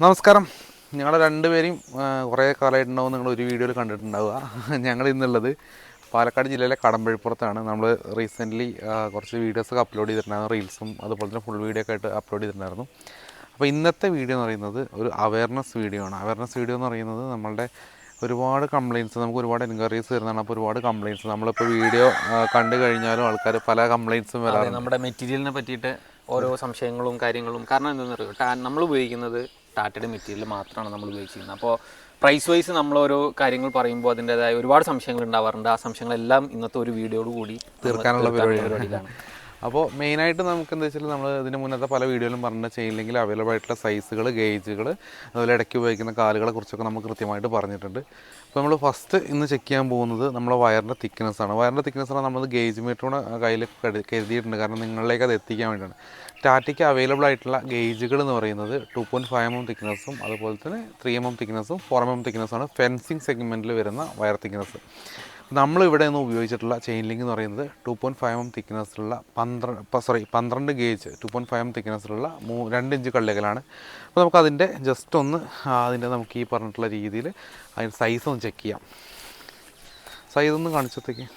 നമസ്കാരം. ഞങ്ങളെ രണ്ടുപേരെയും കുറേ കാലമായിട്ടുണ്ടാവും നിങ്ങൾ ഒരു വീഡിയോയിൽ കണ്ടിട്ടുണ്ടാവുക. ഞങ്ങൾ ഇന്നുള്ളത് പാലക്കാട് ജില്ലയിലെ കടമ്പഴിപ്പുറത്താണ്. നമ്മൾ റീസെൻ്റ്ലി കുറച്ച് വീഡിയോസൊക്കെ അപ്ലോഡ് ചെയ്തിട്ടുണ്ടായിരുന്നു, റീൽസും അതുപോലെ തന്നെ ഫുൾ വീഡിയോ ഒക്കെ ആയിട്ട് അപ്ലോഡ് ചെയ്തിട്ടുണ്ടായിരുന്നു. അപ്പോൾ ഇന്നത്തെ വീഡിയോ എന്ന് പറയുന്നത് ഒരു അവയർനെസ് വീഡിയോ ആണ്. അവയർനെസ് വീഡിയോ എന്ന് പറയുന്നത് നമ്മളുടെ ഒരുപാട് കംപ്ലയിൻറ്റ്സ്, നമുക്ക് ഒരുപാട് എൻക്വയറീസ് വരുന്നതാണ്. അപ്പോൾ ഒരുപാട് കംപ്ലയിൻറ്റ്സ് നമ്മളിപ്പോൾ വീഡിയോ കണ്ടു കഴിഞ്ഞാലും ആൾക്കാർ പല കംപ്ലയിൻറ്റ്സും വരാറുണ്ട്. നമ്മുടെ മെറ്റീരിയലിനെ പറ്റിയിട്ട് ഓരോ സംശയങ്ങളും കാര്യങ്ങളും. കാരണം എന്താണെന്ന് അറിയുമോ, നമ്മൾ ഉപയോഗിക്കുന്നത് ടാറ്റയുടെ മെറ്റീരിയൽ മാത്രമാണ് നമ്മൾ ഉപയോഗിച്ചിരുന്നത്. അപ്പോൾ പ്രൈസ് വൈസ് നമ്മൾ ഓരോ കാര്യങ്ങൾ പറയുമ്പോൾ അതിൻ്റെതായ ഒരുപാട് സംശയങ്ങൾ ഉണ്ടാവാറുണ്ട്. ആ സംശയങ്ങളെല്ലാം ഇന്നത്തെ ഒരു വീഡിയോയോട് കൂടി തീർക്കാനുള്ള പരിപാടിയാണ്. അപ്പോൾ മെയിനായിട്ട് നമുക്ക് എന്താ വെച്ചാൽ നമ്മൾ ഇതിന് മുന്നത്തെ പല വീഡിയോയിലും പറഞ്ഞ ചെയിനിലെങ്കിൽ അവൈലബിൾ ആയിട്ടുള്ള സൈസുകൾ, ഗേജുകൾ, അതുപോലെ ഇടയ്ക്ക് ഉപയോഗിക്കുന്ന കാലുകളെ കുറിച്ചൊക്കെ നമുക്ക് കൃത്യമായിട്ട് പറഞ്ഞിട്ടുണ്ട്. അപ്പോൾ നമ്മൾ ഫസ്റ്റ് ഇന്ന് ചെക്ക് ചെയ്യാൻ പോകുന്നത് നമ്മുടെ വയറിൻ്റെ തിക്നെസ്സാണ്. വയറിൻ്റെ തിക്നെസ്സാണ് നമ്മൾ ഗേജ് മീറ്ററൂടെ കയ്യിൽ കരുതിയിട്ടുണ്ട്, കാരണം നിങ്ങളിലേക്ക് അത് എത്തിക്കാൻ വേണ്ടിയാണ്. ടാറ്റയ്ക്ക് അവൈലബിൾ ആയിട്ടുള്ള ഗേജുകൾ എന്ന് പറയുന്നത് 2.5 mm തിക്നെസ്സും അതുപോലെ തന്നെ 3 mm തിക്നെസ്സും 4 mm തിക്നെസ്സാണ് ഫെൻസിങ് സെഗ്മെൻറ്റിൽ വരുന്ന വയർ തിക്നെസ്സ്. നമ്മളിവിടെ നിന്ന് ഉപയോഗിച്ചിട്ടുള്ള ചെയിൻ ലിങ്ക് എന്ന് പറയുന്നത് 2.5 mm തിക്നെസ്സിലുള്ള 12 ഗേജ് 2.5 mm തിക്നെസ്സിലുള്ള 2 ഇഞ്ച് കള്ളികളാണ്. അപ്പോൾ നമുക്ക് അതിൻ്റെ ജസ്റ്റ് ഒന്ന് അതിൻ്റെ നമുക്ക് ഈ പറഞ്ഞിട്ടുള്ള രീതിയിൽ അതിൻ്റെ സൈസ് ഒന്ന് ചെക്ക് ചെയ്യാം. സൈസ് ഒന്ന് കാണിച്ചത്തേക്ക്.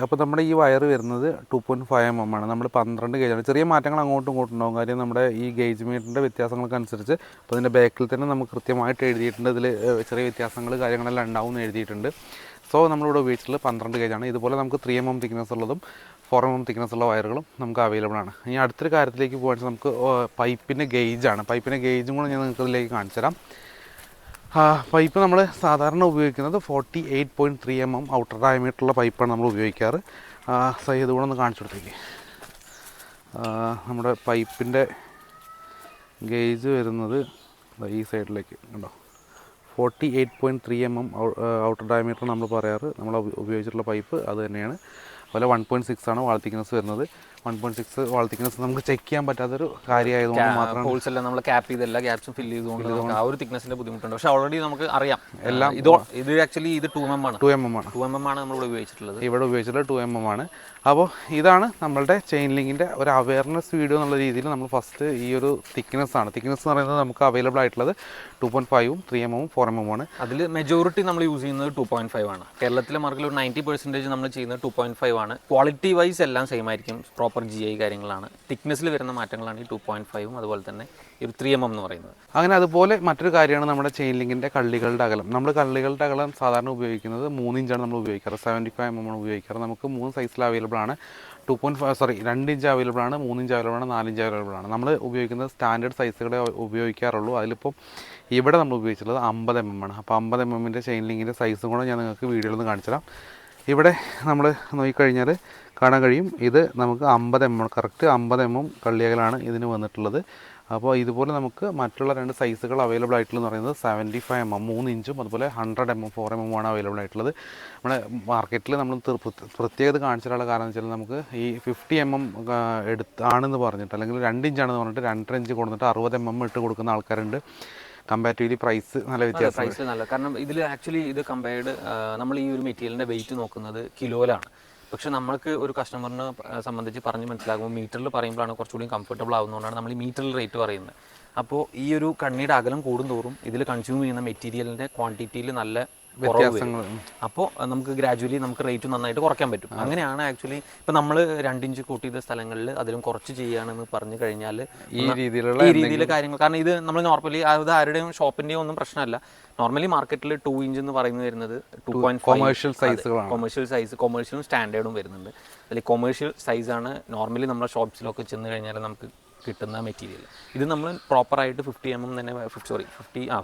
അപ്പോൾ നമ്മുടെ ഈ വയർ വരുന്നത് 2.5 mm ആണ്. നമ്മൾ 12 ഗേജാണ്. ചെറിയ മാറ്റങ്ങൾ അങ്ങോട്ടും ഇങ്ങോട്ടും ഉണ്ടാകും, കാര്യം നമ്മുടെ ഈ ഗേജ് മീറ്ററിൻ്റെ വ്യത്യാസങ്ങൾക്കനുസരിച്ച്. അപ്പോൾ ഇതിൻ്റെ ബാക്കിൽ തന്നെ നമുക്ക് കൃത്യമായിട്ട് എഴുതിയിട്ടുണ്ട്, ഇതിൽ ചെറിയ വ്യത്യാസങ്ങൾ കാര്യങ്ങളെല്ലാം ഉണ്ടാവും എന്ന് എഴുതിയിട്ടുണ്ട്. സോ നമ്മളിവിടെ ഉപയോഗിച്ചിട്ടുള്ളത് 12 ഗേജാണ്. ഇതുപോലെ നമുക്ക് 3 mm തിക്നെസ് ഉള്ളതും 4 mm തിക്നെസ് ഉള്ള വയറുകളും നമുക്ക് അവൈലബിൾ ആണ്. ഇനി അടുത്തൊരു കാര്യത്തിലേക്ക് പോകാൻ നമുക്ക് പൈപ്പിൻ്റെ ഗേജാണ്. പൈപ്പിൻ്റെ ഗേജും കൂടെ ഞാൻ നിങ്ങൾക്ക് ഇതിലേക്ക് കാണിച്ചു തരാം. പൈപ്പ് നമ്മൾ സാധാരണ ഉപയോഗിക്കുന്നത് 48.3 mm ഔട്ടർ ഡയമീറ്ററുള്ള പൈപ്പാണ് നമ്മൾ ഉപയോഗിക്കാറ്. സൈഡ് കൂടെ ഒന്ന് കാണിച്ചു കൊടുത്തേക്ക്. നമ്മുടെ പൈപ്പിൻ്റെ ഗേജ് വരുന്നത് ഈ സൈഡിലേക്ക് കണ്ടോ, 48.3 mm ഔട്ടർ ഡയമീറ്റർ നമ്മൾ പറയാറ്. നമ്മൾ ഉപയോഗിച്ചിട്ടുള്ള പൈപ്പ് അത് തന്നെയാണ്. അതുപോലെ 1.6 ആണ് വാൾ തിക്നെസ് വരുന്നത്. 1.6 വാൾ തിക്നെസ് നമുക്ക് ചെക്ക് ചെയ്യാൻ പറ്റാത്തൊരു കാര്യമായതുകൊണ്ട് മാത്രം ഹോൾസ് എല്ലാം നമ്മൾ ക്യാപ്പ് ചെയ്ത് എല്ലാ ഗ്യാപ്സും ഫില്ല് ചെയ്തുകൊണ്ട് ആ ഒരു തിക്നെസിന്റെ ബുദ്ധിമുട്ടുണ്ട്. പക്ഷേ ഓൾറെഡി നമുക്ക് അറിയാം എല്ലാം. ഇത് ആക്ച്വലി ഇത് 2 mm ആണ്. 2 mm ആണ്. 2 mm ആണ് നമ്മൾ ഉപയോഗിച്ചിട്ടുള്ളത്. ഇവിടെ ഉപയോഗിച്ചിട്ടുള്ളത് 2 mm ആണ്. അപ്പോൾ ഇതാണ് നമ്മളുടെ ചെയിൻ ലിങ്കിൻ്റെ ഒരു അവയർനെസ് വീഡിയോ എന്നുള്ള രീതിയിൽ നമ്മൾ ഫസ്റ്റ് ഈ ഒരു തിക്നെസ്സാണ്. തിക്നെസ് എന്ന് പറയുന്നത് നമുക്ക് അവൈലബിൾ ആയിട്ടുള്ളത് 2.5 3 mm 4 mm ആണ്. അതിൽ മെജോറിറ്റി നമ്മൾ യൂസ് ചെയ്യുന്നത് 2.5 ആണ്. കേരളത്തിലെ മാർക്കിൽ ഒരു 90% നമ്മൾ ചെയ്യുന്നത് 2.5 ആണ്. ക്വാളിറ്റി വൈസ് എല്ലാം സെയിം ആയിരിക്കും, പ്രോപ്പർ GI കാര്യങ്ങളാണ്. തിക്നെസ്സിൽ വരുന്ന മാറ്റങ്ങളാണ് ഈ 2.5ഉം അതുപോലെ തന്നെ ഈ 3 mm എന്ന് പറയുന്നത്. അങ്ങനെ അതുപോലെ മറ്റൊരു കാര്യമാണ് നമ്മുടെ ചെയിൻ ലിങ്കിൻ്റെ കള്ളികളുടെ അകലം. നമ്മൾ കള്ളികളുടെ അകലം സാധാരണ ഉപയോഗിക്കുന്നത് 3 ഇഞ്ചാണ് നമ്മൾ ഉപയോഗിക്കാറ്. 75 mm ആണ് ഉപയോഗിക്കാറ്. നമുക്ക് 3 സൈസിൽ അവൈലബിൾ ആണ്. 2 ഇഞ്ച് അവൈലബിൾ ആണ്, 3 ഇഞ്ച് അവൈലബിൾ ആണ്, 4 ഇഞ്ച് അവൈലബിൾ ആണ്. നമ്മൾ ഉപയോഗിക്കുന്നത് സ്റ്റാൻഡേർഡ് സൈസുകളെ ഉപയോഗിക്കാറുള്ളൂ. അതിലിപ്പോൾ ഇവിടെ നമ്മൾ ഉപയോഗിച്ചിട്ടുള്ളത് 50 mm ആണ്. അപ്പോൾ 50 mm ചെയിൻ ലിങ്കിൻ്റെ സൈസും കൂടെ ഞാൻ നിങ്ങൾക്ക് വീഡിയോയിൽ നിന്ന് കാണിച്ചു തരാം. ഇവിടെ നമ്മൾ നോക്കിക്കഴിഞ്ഞാൽ കാണാൻ കഴിയും, ഇത് നമുക്ക് 50 mm കറക്റ്റ് 50 mm കള്ളിയകലാണ് ഇതിന് വന്നിട്ടുള്ളത്. അപ്പോൾ ഇതുപോലെ നമുക്ക് മറ്റുള്ള 2 സൈസുകൾ അവൈലബിൾ ആയിട്ടുള്ളതെന്ന് പറയുന്നത് 75 mm 3 ഇഞ്ചും അതുപോലെ 100 mm 4 mm ആണ് അവൈലബിൾ ആയിട്ടുള്ളത്. നമ്മുടെ മാർക്കറ്റിൽ നമ്മൾ പ്രത്യേകത കാണിച്ചിട്ടുള്ള കാരണം എന്ന് വെച്ചാൽ നമുക്ക് ഈ 50 mm ആണെന്ന് പറഞ്ഞിട്ട്, അല്ലെങ്കിൽ 2 ഇഞ്ചാണെന്ന് പറഞ്ഞിട്ട് 2.5 ഇഞ്ച് കൊടുത്തിട്ട് 60 mm ഇട്ട് കൊടുക്കുന്ന ആൾക്കാരുണ്ട്. കമ്പാരിറ്റീവ്ലി പ്രൈസ് നല്ല വ്യത്യാസം. പ്രൈസ് നല്ല, കാരണം ഇതിൽ ആക്ച്വലി ഇത് കമ്പയർഡ് നമ്മൾ ഈ ഒരു മെറ്റീരിയലിൻ്റെ വെയിറ്റ് നോക്കുന്നത് കിലോയിലാണ്. പക്ഷെ നമ്മൾക്ക് ഒരു കസ്റ്റമറിനെ സംബന്ധിച്ച് പറഞ്ഞ് മനസ്സിലാകുമ്പോൾ മീറ്ററിൽ പറയുമ്പോഴാണ് കുറച്ചുകൂടി കംഫർട്ടബിൾ ആവുന്നതുകൊണ്ടാണ് നമ്മൾ ഈ മീറ്ററിൽ റേറ്റ് പറയുന്നത്. അപ്പോൾ ഈ ഒരു കണ്ണിയുടെ അകലം കൂടുന്തോറും ഇതിൽ കൺസ്യൂം ചെയ്യുന്ന മെറ്റീരിയലിൻ്റെ ക്വാണ്ടിറ്റിയിൽ നല്ല വ്യത്യാസങ്ങൾ. അപ്പോൾ നമുക്ക് ഗ്രാജുവലി നമുക്ക് റേറ്റ് നന്നായിട്ട് കുറയ്ക്കാൻ പറ്റും. അങ്ങനെയാണ് ആക്ച്വലി ഇപ്പോൾ നമ്മൾ 2 ഇഞ്ച് കൂട്ടി ചെയ്ത സ്ഥലങ്ങളിൽ അതിലും കുറച്ച് ചെയ്യുകയാണെന്ന് പറഞ്ഞു കഴിഞ്ഞാൽ ഈ രീതിയിലുള്ള കാര്യങ്ങൾ. കാരണം ഇത് നമ്മൾ നോർമലി അത് ആരുടെയും ഷോപ്പിൻ്റെയും ഒന്നും പ്രശ്നമല്ല. നോർമലി മാർക്കറ്റിൽ 2 ഇഞ്ച് എന്ന് പറയുന്നത് വരുന്നത് 2.5 കൊമേഴ്ഷ്യൽ സൈസുകളാണ്. കൊമേഴ്ഷ്യലും സ്റ്റാൻഡേർഡും വരുന്നുണ്ട്. അതിൽ കൊമേഴ്ഷ്യൽ സൈസാണ് നോർമലി നമ്മുടെ ഷോപ്സിലൊക്കെ ചെന്ന് കഴിഞ്ഞാൽ നമുക്ക് കിട്ടുന്ന മെറ്റീരിയൽ. ഇത് നമ്മൾ പ്രോപ്പറായിട്ട് 50 mm തന്നെ 50 ×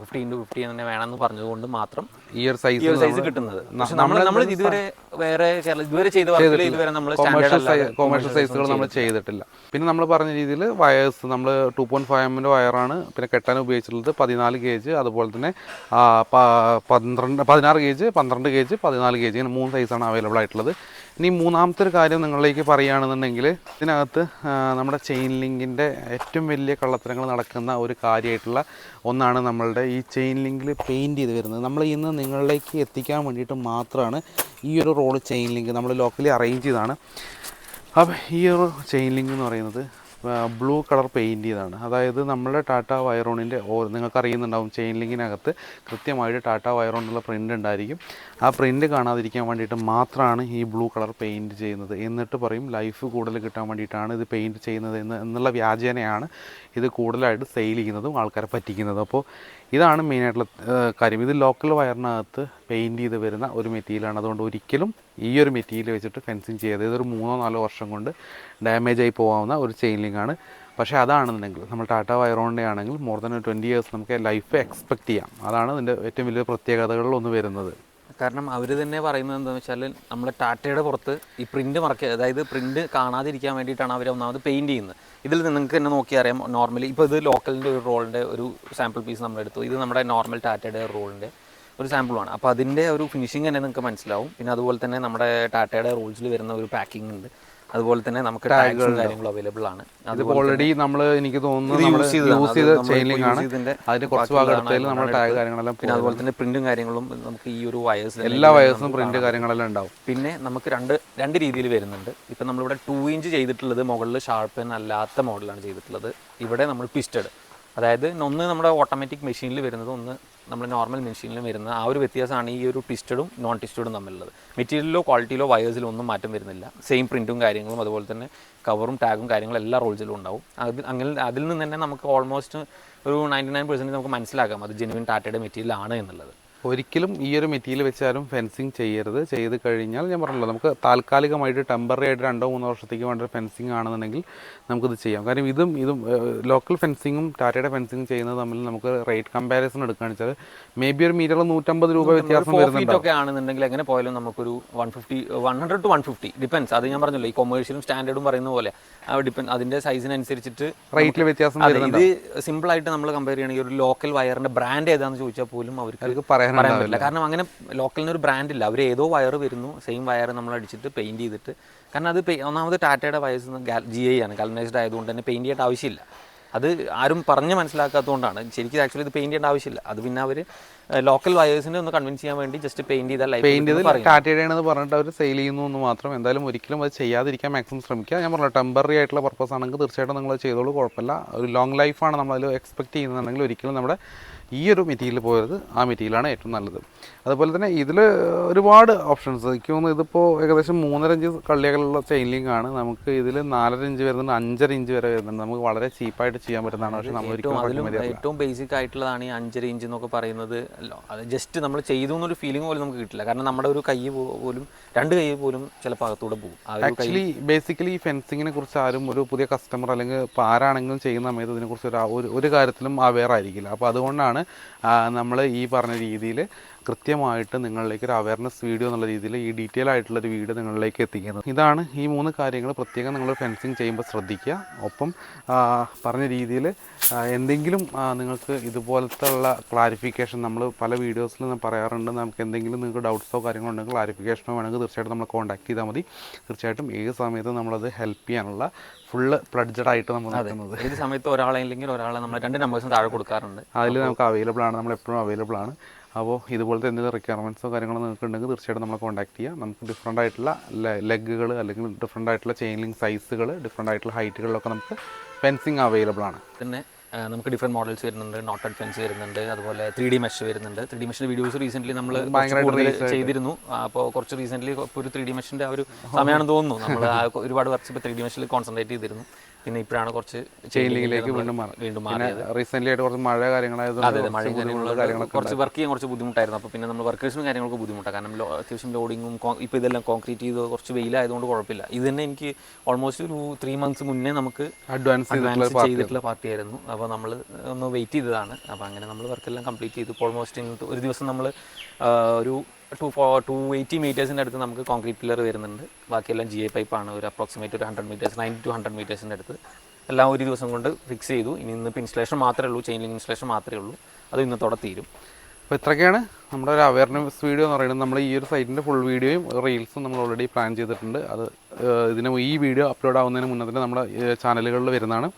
50 തന്നെ വേണമെന്ന് പറഞ്ഞതുകൊണ്ട് മാത്രം ഈ ഒരു സൈസ് കിട്ടുന്നത്. നമ്മൾ ഇതുവരെ വേറെ ഇതുവരെ ചെയ്ത വർക്കിൽ ഇതുവരെ നമ്മൾ കൊമേഴ്ഷ്യൽ സൈസുകൾ നമ്മൾ ചെയ്തിട്ടില്ല. പിന്നെ നമ്മൾ പറഞ്ഞ രീതിയിൽ വയേഴ്സ് നമ്മൾ 2.5 mm വയറാണ്. പിന്നെ കെട്ടാൻ ഉപയോഗിച്ചിട്ടുള്ളത് 14 ഗേജ്, അതുപോലെ തന്നെ 16 ഗേജ്, 12 ഗേജ്, 14 ഗേജ്, ഇങ്ങനെ 3 സൈസാണ് അവൈലബിൾ ആയിട്ടുള്ളത്. ഇനി മൂന്നാമത്തെ ഒരു കാര്യം നിങ്ങളിലേക്ക് പറയുകയാണെന്നുണ്ടെങ്കിൽ, ഇതിനകത്ത് നമ്മുടെ ചെയിൻ ലിങ്കിൻ്റെ ഏറ്റവും വലിയ കള്ളത്തരങ്ങൾ നടക്കുന്ന ഒരു കാര്യമായിട്ടുള്ള ഒന്നാണ് നമ്മളുടെ ഈ ചെയിൻ ലിങ്കിൽ പെയിൻറ്റ് ചെയ്ത് വരുന്നത്. നമ്മൾ ഇന്ന് നിങ്ങളിലേക്ക് എത്തിക്കാൻ വേണ്ടിയിട്ട് മാത്രമാണ് ഈ ഒരു റോള് ചെയിൻ ലിങ്ക് നമ്മൾ ലോക്കലി അറേഞ്ച് ചെയ്താണ്. അപ്പോൾ ഈ ഒരു ചെയിൻ ലിങ്ക് എന്ന് പറയുന്നത് ബ്ലൂ കളർ പെയിൻറ് ചെയ്തതാണ്. അതായത് നമ്മുടെ ടാറ്റ വയറോണിൻ്റെ നിങ്ങൾക്ക് അറിയുന്നുണ്ടാവും, ചെയിൻ ലിങ്കിനകത്ത് കൃത്യമായിട്ട് ടാറ്റ വയറോണിലുള്ള പ്രിൻ്റ് ഉണ്ടായിരിക്കും. ആ പ്രിൻ്റ് കാണാതിരിക്കാൻ വേണ്ടിയിട്ട് മാത്രമാണ് ഈ ബ്ലൂ കളർ പെയിൻറ് ചെയ്യുന്നത്. എന്നിട്ട് പറയും ലൈഫ് കൂടുതൽ കിട്ടാൻ വേണ്ടിയിട്ടാണ് ഇത് പെയിൻറ് ചെയ്യുന്നത് എന്നുള്ള വ്യാജേനയാണ് ഇത് കൂടുതലായിട്ട് സെയിൽ ചെയ്യുന്നതും ആൾക്കാരെ പറ്റിക്കുന്നതും. അപ്പോൾ ഇതാണ് മെയിനായിട്ടുള്ള കാര്യം. ഇത് ലോക്കൽ വയറിനകത്ത് പെയിൻറ് ചെയ്ത് വരുന്ന ഒരു മെറ്റീരിയലാണ്. അതുകൊണ്ട് ഒരിക്കലും ഈ ഒരു മെറ്റീരിയൽ വെച്ചിട്ട് ഫെൻസിങ് ചെയ്യരുത്. ഇതൊരു 3-4 വർഷം കൊണ്ട് ഡാമേജ് ആയി പോകാവുന്ന ഒരു ചെയിൻ ലിങ്ക് ആണ്. പക്ഷേ അതാണെന്നുണ്ടെങ്കിൽ നമ്മൾ ടാറ്റ വയറോണിൻ്റെ ആണെങ്കിൽ മോർ ദാൻ 20 ഇയേഴ്സ് നമുക്ക് ലൈഫ് എക്സ്പെക്ട് ചെയ്യാം. അതാണ് ഇതിൻ്റെ ഏറ്റവും വലിയ പ്രത്യേകതകളിലൊന്ന് വരുന്നത്. കാരണം അവർ തന്നെ പറയുന്നത് എന്താണെന്ന് വെച്ചാൽ നമ്മുടെ ടാറ്റയുടെ പുറത്ത് ഈ പ്രിൻറ്റ് മറക്കുക, അതായത് പ്രിൻറ്റ് കാണാതിരിക്കാൻ വേണ്ടിയിട്ടാണ് അവർ ഒന്നാമത് പെയിൻറ്റ് ചെയ്യുന്നത്. ഇതിൽ നിങ്ങൾക്ക് തന്നെ നോക്കിയാൽ അറിയാം, നോർമലി ഇപ്പോൾ ഇത് ലോക്കലിൻ്റെ ഒരു റോളിൻ്റെ ഒരു സാമ്പിൾ പീസ് നമ്മളെടുത്തു. ഇത് നമ്മുടെ നോർമൽ ടാറ്റയുടെ റോളിൻ്റെ ഒരു സാമ്പിളാണ്. അപ്പോൾ അതിൻ്റെ ഒരു ഫിനിഷിങ് തന്നെ നിങ്ങൾക്ക് മനസ്സിലാവും. പിന്നെ അതുപോലെ തന്നെ നമ്മുടെ ടാറ്റയുടെ റോൾസിൽ വരുന്ന ഒരു പാക്കിംഗ് ഉണ്ട്. അതുപോലെ തന്നെ നമുക്ക് ടാഗുകളും കാര്യങ്ങളും അവൈലബിൾ ആണ്. അതിപ്പോൾ ഓൾറെഡി നമ്മൾ എനിക്ക് തോന്നുന്നു യൂസ് ചെയ്ത ചെയിൻ ലിങ്ക് ആണ്. അതിന് കുറച്ച് ഭാഗത്തിൽ നമ്മുടെ ടാഗ് കാര്യങ്ങളെല്ലാം, പിന്നെ അതുപോലെ തന്നെ പ്രിന്റും കാര്യങ്ങളും നമുക്ക് ഈ ഒരു വയേഴ്സ് എല്ലാ വയേഴ്സും പ്രിന്റ് കാര്യങ്ങളെല്ലാം ഉണ്ടാവും. പിന്നെ നമുക്ക് രണ്ട് രീതിയിൽ വരുന്നുണ്ട്. ഇപ്പം നമ്മളിവിടെ 2 ഇഞ്ച് ചെയ്തിട്ടുള്ളത് മുകളിൽ ഷാർപ്പൻ അല്ലാത്ത മോഡലാണ് ചെയ്തിട്ടുള്ളത്. ഇവിടെ നമ്മൾ ട്വിസ്റ്റഡ്, അതായത് ഒന്ന് നമ്മുടെ ഓട്ടോമാറ്റിക് മെഷീനിൽ വരുന്നത്, ഒന്ന് നമ്മൾ നോർമൽ മെഷീനിലും വരുന്നത്. ആ ഒരു വ്യത്യാസമാണ് ഈ ഒരു ട്വിസ്റ്റഡും നോൺ ട്വിസ്റ്റഡും തമ്മിലുള്ളത്. മെറ്റീരിയലിലോ ക്വാളിറ്റിയിലോ വയേഴ്സിലോ ഒന്നും മാറ്റം വരുന്നില്ല. സെയിം പ്രിൻറ്റും കാര്യങ്ങളും അതുപോലെ തന്നെ കവറും ടാഗും കാര്യങ്ങളും എല്ലാ റോൾസിലും ഉണ്ടാവും. അതിൽ നിന്ന് തന്നെ നമുക്ക് ഓൾമോസ്റ്റ് ഒരു 99% നമുക്ക് മനസ്സിലാക്കാം അത് ജെനുവിൻ ടാറ്റയുടെ മെറ്റീരിയൽ ആണ് എന്നുള്ളത്. ഒരിക്കലും ഈ ഒരു മെറ്റീരിയൽ വെച്ചാലും ഫെൻസിങ് ചെയ്യരുത്. ചെയ്ത് കഴിഞ്ഞാൽ ഞാൻ പറഞ്ഞല്ലോ, നമുക്ക് താൽക്കാലികമായിട്ട് ടെമ്പററി ആയിട്ട് 2-3 വർഷത്തേക്ക് വേണ്ട ഫെൻസിങ് ആണെന്നുണ്ടെങ്കിൽ നമുക്കിത് ചെയ്യാം. കാര്യം ഇതും ലോക്കൽ ഫെൻസിങ്ങും ടാറ്റയുടെ ഫെൻസിങ് ചെയ്യുന്നത് തമ്മിൽ നമുക്ക് റേറ്റ് കമ്പാരിസൺ എടുക്കുകയാണെന്ന് വെച്ചാൽ മേ ബി ഒരു മീറ്ററിൽ 150 രൂപ വ്യത്യാസം വരുന്നുണ്ട്. ഒക്കെ ആണെന്നുണ്ടെങ്കിൽ എങ്ങനെ പോയാലും നമുക്കൊരു 100 to 150 ഡിപ്പെൻസ്. അത് ഞാൻ പറഞ്ഞല്ലോ, ഈ കൊമേഴ്ഷ്യലും സ്റ്റാൻഡേർഡും പറയുന്ന പോലെ ഡിപ്പെൻഡ്, അതിൻ്റെ സൈസിനനുസരിച്ചിട്ട് റേറ്റിൽ വ്യത്യാസം വരുന്നുണ്ട്. ഇത് സിമ്പിളായിട്ട് നമ്മൾ കമ്പയർ ചെയ്യുകയാണെങ്കിൽ ഒരു ലോക്കൽ വയറിൻ്റെ ബ്രാൻഡ് ഏതാണെന്ന് ചോദിച്ചാൽ പോലും അവർക്ക് പറയാൻ പറ്റില്ല. കാരണം അങ്ങനെ ലോക്കലിന് ഒരു ബ്രാൻഡ് ഇല്ല. അവർ ഏതോ വയർ വരുന്നു, സെയിം വയർ നമ്മൾ അടിച്ചിട്ട് പെയിൻറ്റ് ചെയ്തിട്ട്, കാരണം അത് ഒന്നാമത് ടാറ്റയുടെ വയസ്സ് GI ആണ്, ഗാൽവനൈസ്ഡ് ആയതുകൊണ്ട് തന്നെ പെയിൻറ്റ് ചെയ്യേണ്ട ആവശ്യമില്ല. അത് ആരും പറഞ്ഞ് മനസ്സിലാക്കാത്തതുകൊണ്ടാണ്. ശരിക്കും ആക്ച്വലി ഇത് പെയിൻറ്റ് ചെയ്യേണ്ട ആവശ്യമില്ല. അത് പിന്നെ അവർ ലോക്കൽ വയേഴ്സിനെ ഒന്ന് കൺവിൻസ് ചെയ്യാൻ വേണ്ടി ജസ്റ്റ് പെയിൻറ്റ് ചെയ്താൽ പെയിൻറ്റ് ചെയ്ത് ടാറ്റയുടെയാണെന്ന് പറഞ്ഞിട്ട് അവർ സെയിൽ ചെയ്യുന്നു എന്ന് മാത്രം. എന്തായാലും ഒരിക്കലും അത് ചെയ്യാതിരിക്കാൻ മാക്സിമം ശ്രമിക്കുക. ഞാൻ പറഞ്ഞില്ല, ടെമ്പററി ആയിട്ടുള്ള പർപ്പസ് ആണെങ്കിൽ തീർച്ചയായിട്ടും നിങ്ങൾ ചെയ്തോളൂ, കുഴപ്പമില്ല. ഒരു ലോങ് ലൈഫാണ് നമ്മളതിൽ എക്സ്പെക്ട് ചെയ്യുന്നുണ്ടെങ്കിൽ ഒരിക്കലും നമ്മുടെ ഈ ഒരു മെറ്റീരിയൽ പോയത് ആ മെറ്റീരിയലാണ് ഏറ്റവും നല്ലത്. അതുപോലെ തന്നെ ഇതിൽ ഒരുപാട് ഓപ്ഷൻസ്, എനിക്ക് തോന്നുന്നു ഇതിപ്പോൾ ഏകദേശം 3.5 ഇഞ്ച് കള്ളികളുള്ള ചെയിൻ ലിങ്ക് ആണ്. നമുക്ക് ഇതിൽ 4.5 ഇഞ്ച് വരുന്നുണ്ട്, 5.5 ഇഞ്ച് വരെ വരുന്നുണ്ട്. നമുക്ക് വളരെ ചീപ്പായിട്ട് ചെയ്യാൻ പറ്റുന്നതാണ്. പക്ഷേ നമ്മൾ ഏറ്റവും ബേസിക് ആയിട്ടുള്ളതാണ് ഈ 5.5 ഇഞ്ച് എന്നൊക്കെ പറയുന്നത്. അത് ജസ്റ്റ് നമ്മൾ ചെയ്തു എന്നൊരു ഫീലിംഗ് പോലും നമുക്ക് കിട്ടില്ല. കാരണം നമ്മുടെ ഒരു കൈ പോലും 2 കൈ പോലും ചിലപ്പോൾ അകത്തൂടെ പോകും. ആക്ച്വലി ബേസിക്കലി ഈ ഫെൻസിങ്ങിനെ കുറിച്ച് ആരും ഒരു പുതിയ കസ്റ്റമർ അല്ലെങ്കിൽ ഇപ്പോൾ ആരാണെങ്കിലും ചെയ്യുന്ന സമയത്ത് ഇതിനെക്കുറിച്ച് ഒരു കാര്യത്തിലും അവെയർ ആയിരിക്കില്ല. അപ്പോൾ അതുകൊണ്ടാണ് നമ്മൾ ഈ പറഞ്ഞ രീതിയിൽ കൃത്യമായിട്ട് നിങ്ങളിലേക്ക് ഒരു അവയർനെസ് വീഡിയോ എന്നുള്ള രീതിയിൽ ഈ ഡീറ്റെയിൽ ആയിട്ടുള്ളൊരു വീഡിയോ നിങ്ങളിലേക്ക് എത്തിക്കുന്നത്. ഇതാണ് ഈ 3 കാര്യങ്ങൾ പ്രത്യേകം നിങ്ങൾ ഫെൻസിങ് ചെയ്യുമ്പോൾ ശ്രദ്ധിക്കുക. ഒപ്പം പറഞ്ഞ രീതിയിൽ എന്തെങ്കിലും നിങ്ങൾക്ക് ഇതുപോലത്തെ ഉള്ള ക്ലാരിഫിക്കേഷൻ നമ്മൾ പല വീഡിയോസിലും പറയാറുണ്ട്. നമുക്ക് എന്തെങ്കിലും നിങ്ങൾക്ക് ഡൗട്ട്സോ കാര്യങ്ങളോ ഉണ്ടെങ്കിൽ ക്ലാരിഫിക്കേഷനോ വേണമെങ്കിൽ തീർച്ചയായിട്ടും നമ്മൾ കോൺടാക്ട് ചെയ്താൽ മതി. തീർച്ചയായിട്ടും ഏത് സമയത്തും നമ്മളത് ഹെൽപ്പ് ചെയ്യാനുള്ള ഫുള്ള് പ്ലഡ്ജഡ് ആയിട്ട് നമ്മൾ നോക്കുന്നത്. ഏത് സമയത്ത് ഒരാളെങ്കിൽ ഒരാളെ നമ്മൾ 2 നമ്പേഴ്സും താഴെ കൊടുക്കാറുണ്ട്. അതിൽ നമുക്ക് അവൈലബിൾ ആണ്, നമ്മൾ എപ്പോഴും അവൈലബിൾ ആണ്. അപ്പോൾ ഇതുപോലത്തെ എന്തെങ്കിലും റിക്വയർമെൻറ്റ്സോ കാര്യങ്ങളോ നിങ്ങൾക്ക് ഉണ്ടെങ്കിൽ തീർച്ചയായിട്ടും നമ്മളെ കോൺടാക്ട് ചെയ്യുക. നമുക്ക് ഡിഫറെൻ്റ് ആയിട്ടുള്ള ലെഗുകൾ അല്ലെങ്കിൽ ഡിഫറെൻ്റ് ആയിട്ടുള്ള ചെയിൻ ലിങ്ക് സൈസുകൾ, ഡിഫറെൻ്റ് ആയിട്ടുള്ള ഹൈറ്റുകളിലൊക്കെ നമുക്ക് ഫെൻസിങ് അവൈലബിൾ ആണ്. പിന്നെ നമുക്ക് ഡിഫറെൻറ്റ് മോഡൽസ് വരുന്നുണ്ട്, നോട്ടഡ് ഫെൻസ് വരുന്നുണ്ട്, അതുപോലെ 3D മെഷ് വരുന്നുണ്ട്. 3D മെഷിൻ്റെ വീഡിയോസ് റീസെൻ്റ്ലി നമ്മൾ ചെയ്തിരുന്നു. അപ്പോൾ കുറച്ച് റീസെൻ്റ്ലി ഇപ്പോൾ ഒരു 3D മെഷിൻ്റെ ആ ഒരു സമയമാണെന്ന് തോന്നുന്നു. നമ്മൾ ഒരുപാട് വർഷം ഇപ്പോൾ 3D മെഷിൽ കോൺസെൻട്രേറ്റ് ചെയ്തിരുന്നു. പിന്നെ ഇപ്പോഴാണ് കുറച്ച് ചെയിൻ ലിങ്കിലേക്ക് വീണ്ടും മാറിയത്. റീസെൻ്റ്ലി ആയിട്ട് കുറച്ച് മഴ കാര്യങ്ങളായതുകൊണ്ട് മഴ കാര്യങ്ങളൊക്കെ കുറച്ച് വർക്ക് ചെയ്യാൻ കുറച്ച് ബുദ്ധിമുട്ടായിരുന്നു. അപ്പോൾ പിന്നെ നമ്മൾ വർക്കേഴ്സിനും കാര്യങ്ങളൊക്കെ ബുദ്ധിമുട്ടാണ്. കാരണം അത്യാവശ്യം ലോഡിങ്ങും ഇപ്പോൾ ഇതെല്ലാം കോൺക്രീറ്റ് ചെയ്ത് കുറച്ച് വെയിലായതുകൊണ്ട് കുഴപ്പമില്ല. ഇത് തന്നെ എനിക്ക് ഓൾമോസ്റ്റ് ഒരു 3 months മുന്നേ നമുക്ക് അഡ്വാൻസ് ചെയ്തിട്ടുള്ള പാർട്ടിയായിരുന്നു. അപ്പോൾ നമ്മൾ ഒന്ന് വെയിറ്റ് ചെയ്തതാണ്. അപ്പോൾ അങ്ങനെ നമ്മൾ വർക്കെല്ലാം കംപ്ലീറ്റ് ചെയ്തു. ഇപ്പോൾ ഓൾമോസ്റ്റ് ഒരു ദിവസം നമ്മൾ ഒരു 280 മീറ്റേഴ്സിൻ്റെ അടുത്ത് നമുക്ക് കോൺക്രീറ്റ് പില്ലർ വരുന്നുണ്ട്. ബാക്കിയെല്ലാം GI പൈപ്പാണ്. ഒരു അപ്രോക്സിമേറ്റ് ഒരു 100 മീറ്റേഴ്സ്, 90 to 100 മീറ്റേഴ്സിൻ്റെ അടുത്ത് എല്ലാം ഒരു ദിവസം കൊണ്ട് ഫിക്സ് ചെയ്തു. ഇന്നിപ്പോൾ ഇൻസ്റ്റലേഷൻ മാത്രമേ ഉള്ളൂ, ചെയിൻ ലിങ്ക് ഇൻസ്റ്റലേഷൻ മാത്രമേ ഉള്ളൂ. അത് ഇന്നത്തോടെ തീരും. അപ്പോൾ ഇത്രയൊക്കെയാണ് നമ്മുടെ ഒരു അവയർനെസ് വീഡിയോ എന്ന് പറയുന്നത്. നമ്മൾ ഈ ഒരു സൈറ്റിൻ്റെ ഫുൾ വീഡിയോയും റീൽസും നമ്മൾ ഓൾറെഡി പ്ലാൻ ചെയ്തിട്ടുണ്ട്. അത് ഈ വീഡിയോ അപ്ലോഡ് ആവുന്നതിന് മുന്നേ തന്നെ നമ്മുടെ ചാനലുകളിൽ വരുന്നതാണ്.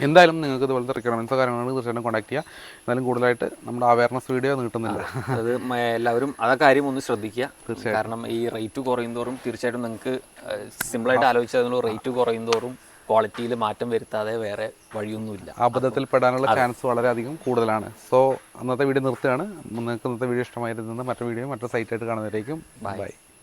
എന്തായാലും നിങ്ങൾക്ക് ഇതുപോലത്തെ റിക്വയർമെൻറ്റ്സോ കാര്യങ്ങളാണ് തീർച്ചയായിട്ടും കോൺടാക്ട് ചെയ്യുക. എന്നാലും കൂടുതലായിട്ട് നമ്മുടെ അവയർനെസ് വീഡിയോ നീട്ടുന്നില്ല. അത് എല്ലാവരും ആ കാര്യം ഒന്ന് ശ്രദ്ധിക്കുക. കാരണം ഈ റേറ്റ് കുറയുന്തോറും തീർച്ചയായിട്ടും നിങ്ങൾക്ക് സിമ്പിളായിട്ട് ആലോചിച്ചതിനുള്ള റേറ്റ് കുറയുന്തോറും ക്വാളിറ്റിയിൽ മാറ്റം വരുത്താതെ വേറെ വഴിയൊന്നുമില്ല. അബദ്ധത്തിൽ പെടാനുള്ള ചാൻസ് വളരെയധികം കൂടുതലാണ്. സോ അന്നത്തെ വീഡിയോ നിർത്തുകയാണ്. നിങ്ങൾക്ക് ഇന്നത്തെ വീഡിയോ ഇഷ്ടമായിരുന്നത് മറ്റു വീഡിയോ മറ്റു സൈറ്റായിട്ട് കാണുന്നവരേക്കും ബൈ.